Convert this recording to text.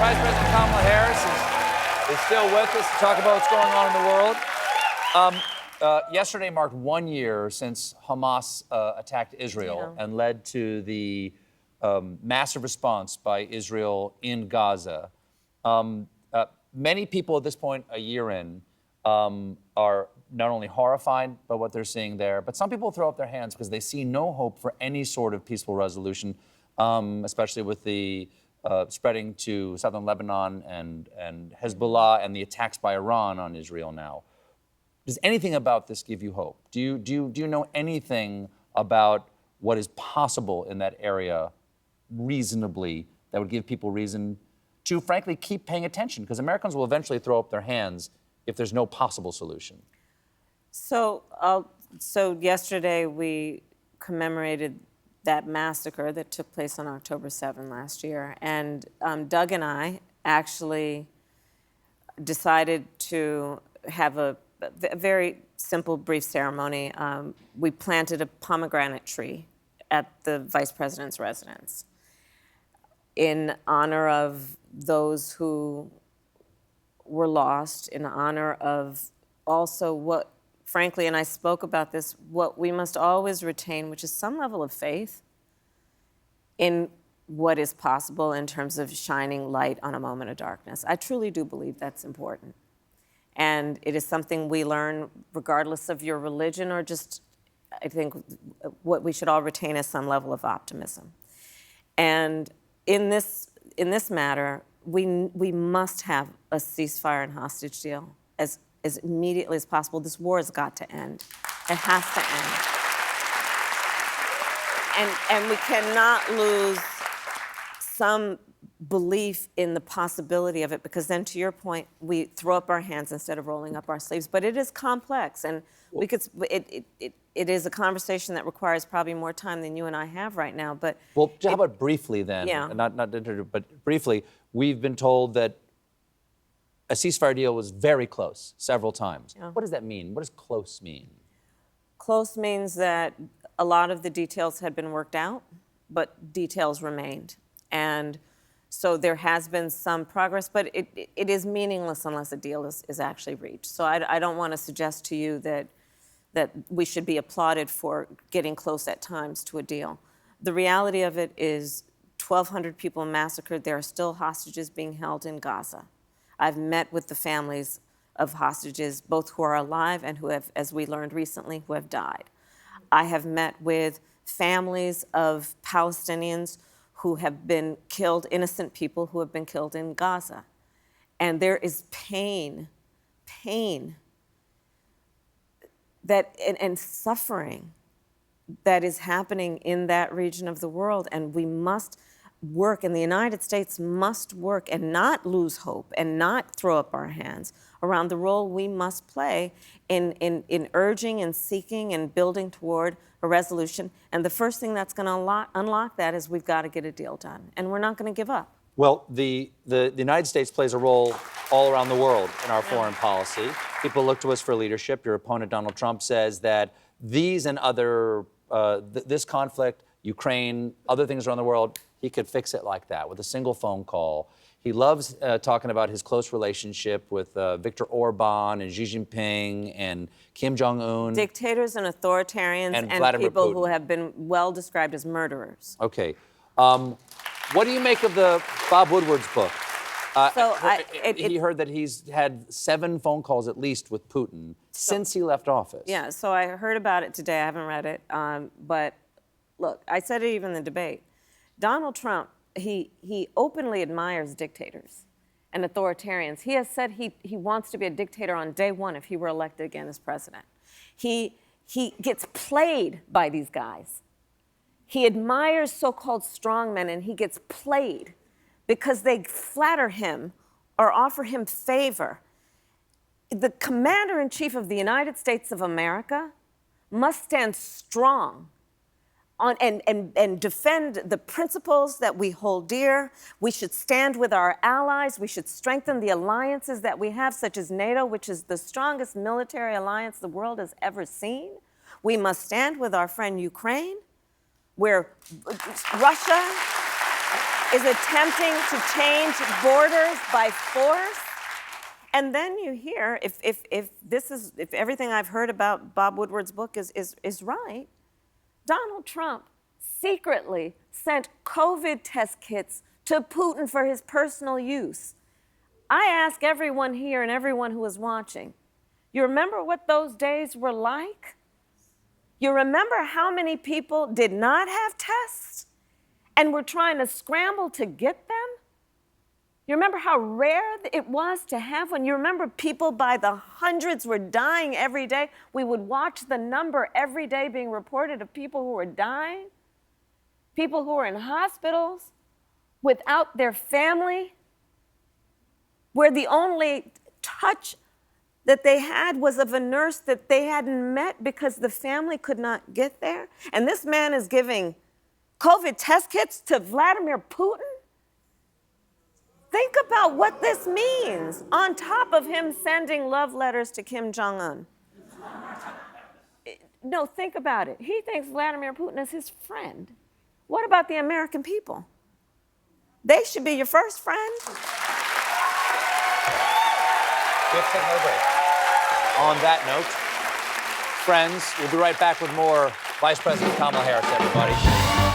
Vice President Kamala Harris is still with us to talk about what's going on in the world. Yesterday marked 1 year since Hamas attacked Israel and led to the massive response by Israel in Gaza. Many people at this point, a year in, are not only horrified by what they're seeing there, but some people throw up their hands because they see no hope for any sort of peaceful resolution, especially with the spreading to southern Lebanon and Hezbollah and the attacks by Iran on Israel now. Does anything about this give you hope? Do you know anything about what is possible in that area reasonably that would give people reason to, frankly, keep paying attention? Because Americans will eventually throw up their hands if there's no possible solution. So yesterday we commemorated that massacre that took place on October 7 last year. And Doug and I actually decided to have a very simple, brief ceremony. We planted a pomegranate tree at the Vice President's residence in honor of those who were lost, in honor of also what, frankly, and I spoke about this, what we must always retain, which is some level of faith in what is possible in terms of shining light on a moment of darkness. I truly do believe that's important. And it is something we learn regardless of your religion, or just, I think, what we should all retain is some level of optimism. And in this matter, we must have a ceasefire and hostage deal as immediately as possible. This war has got to end. It has to end. And we cannot lose some belief in the possibility of it, because then, to your point, we throw up our hands instead of rolling up our sleeves. But it is complex, and it is a conversation that requires probably more time than you and I have right now. But well, how about briefly then? Yeah. Not but briefly, we've been told that a ceasefire deal was very close several times. Yeah. What does that mean? What does close mean? Close means that a lot of the details had been worked out, but details remained. And so there has been some progress, but it is meaningless unless a deal is actually reached. So I don't want to suggest to you that we should be applauded for getting close at times to a deal. The reality of it is 1,200 people massacred. There are still hostages being held in Gaza. I've met with the families of hostages, both who are alive and who have, as we learned recently, who have died. I have met with families of Palestinians who have been killed, innocent people who have been killed in Gaza. And there is pain that, and suffering that is happening in that region of the world. And we must work, and the United States must work and not lose hope and not throw up our hands around the role we must play in urging and seeking and building toward a resolution. And the first thing that's going to unlock that is we've got to get a deal done. And we're not going to give up. Well, the United States plays a role all around the world in our foreign policy. People look to us for leadership. Your opponent, Donald Trump, says that these and other, this conflict, Ukraine, other things around the world, he could fix it like that with a single phone call. He loves talking about his close relationship with Viktor Orban and Xi Jinping and Kim Jong-un. Dictators and authoritarians and people Putin, who have been well described as murderers. Okay. What do you make of the Bob Woodward's book? He heard that he's had 7 phone calls at least with Putin since he left office. Yeah, so I heard about it today. I haven't read it. But look, I said it even in the debate. Donald Trump, he openly admires dictators and authoritarians. He has said he wants to be a dictator on day one if he were elected again as president. He gets played by these guys. He admires so-called strongmen, and he gets played because they flatter him or offer him favor. The commander-in-chief of the United States of America must stand strong and defend the principles that we hold dear. We should stand with our allies. We should strengthen the alliances that we have, such as NATO, which is the strongest military alliance the world has ever seen. We must stand with our friend Ukraine, where Russia is attempting to change borders by force. And then you hear, if everything I've heard about Bob Woodward's book is right, Donald Trump secretly sent COVID test kits to Putin for his personal use. I ask everyone here and everyone who is watching, you remember what those days were like? You remember how many people did not have tests and were trying to scramble to get them? You remember how rare it was to have one? You remember people by the hundreds were dying every day? We would watch the number every day being reported of people who were dying, people who were in hospitals without their family, where the only touch that they had was of a nurse that they hadn't met because the family could not get there. And this man is giving COVID test kits to Vladimir Putin? Think about what this means, on top of him sending love letters to Kim Jong-un. No, think about it. He thinks Vladimir Putin is his friend. What about the American people? They should be your first friend. Let's take another break. On that note, friends, we'll be right back with more Vice President Kamala Harris, everybody.